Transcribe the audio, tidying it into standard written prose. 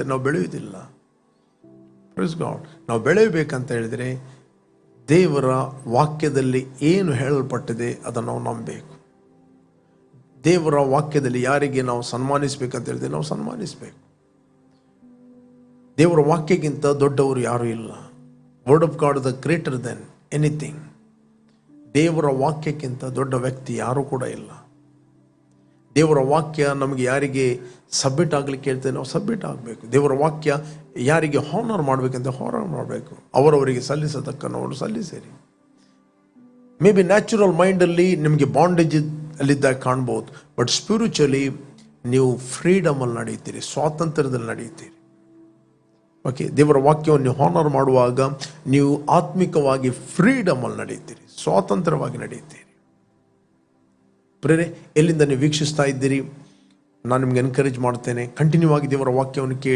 ನಾವು ಬೆಳೆಯುವುದಿಲ್ಲ. Praise God. ನಾವು ಬೆಳೆಯಬೇಕಂತ ಹೇಳಿದರೆ ದೇವರ ವಾಕ್ಯದಲ್ಲಿ ಏನು ಹೇಳಲ್ಪಟ್ಟಿದೆ ಅದನ್ನು ನಾವು ನಂಬಬೇಕು. ದೇವರ ವಾಕ್ಯದಲ್ಲಿ ಯಾರಿಗೆ ನಾವು ಸನ್ಮಾನಿಸಬೇಕಂತ ಹೇಳಿದ್ರೆ ನಾವು ಸನ್ಮಾನಿಸಬೇಕು. ದೇವರ ವಾಕ್ಯಕ್ಕಿಂತ ದೊಡ್ಡವರು ಯಾರೂ ಇಲ್ಲ. Word of god the greater than anything. ದೇವರ ವಾಕ್ಯಕ್ಕಿಂತ ದೊಡ್ಡ ವ್ಯಕ್ತಿ ಯಾರೂ ಕೂಡ ಇಲ್ಲ. ದೇವರ ವಾಕ್ಯ ನಮಗೆ ಯಾರಿಗೆ ಸಬ್ಮಿಟ್ ಆಗಲಿಕ್ಕೆ ಹೇಳ್ತೇವೆ ನಾವು ಸಬ್ಮಿಟ್ ಆಗಬೇಕು. ದೇವರ ವಾಕ್ಯ ಯಾರಿಗೆ ಹಾನರ್ ಮಾಡಬೇಕಂತ ಹಾನರ್ ಮಾಡಬೇಕು. ಅವರವರಿಗೆ ಸಲ್ಲಿಸತಕ್ಕ ನಾವು ಸಲ್ಲಿಸಿರಿ. ಮೇ ಬಿ ನ್ಯಾಚುರಲ್ ಮೈಂಡಲ್ಲಿ ನಿಮಗೆ ಬಾಂಡೇಜ್ ಅಲ್ಲಿದ್ದಾಗ ಕಾಣ್ಬೋದು, ಬಟ್ ಸ್ಪಿರಿಚುವಲಿ ನೀವು ಫ್ರೀಡಮಲ್ಲಿ ನಡೆಯುತ್ತೀರಿ, ಸ್ವಾತಂತ್ರ್ಯದಲ್ಲಿ ನಡೆಯುತ್ತೀರಿ. ಓಕೆ, ದೇವರ ವಾಕ್ಯವನ್ನು ನೀವು ಹಾನರ್ ಮಾಡುವಾಗ ನೀವು ಆತ್ಮಿಕವಾಗಿ ಫ್ರೀಡಮಲ್ಲಿ ನಡೆಯುತ್ತೀರಿ, ಸ್ವಾತಂತ್ರ್ಯವಾಗಿ ನಡೆಯುತ್ತೀರಿ. ಪ್ರೇರೆ, ಎಲ್ಲಿಂದ ನೀವು ವೀಕ್ಷಿಸ್ತಾ ಇದ್ದೀರಿ, ನಾನು ನಿಮ್ಗೆ ಎನ್ಕರೇಜ್ ಮಾಡ್ತೇನೆ, ಕಂಟಿನ್ಯೂ ಆಗಿ ದೇವರ ವಾಕ್ಯವನ್ನು ಕೇಳಿ.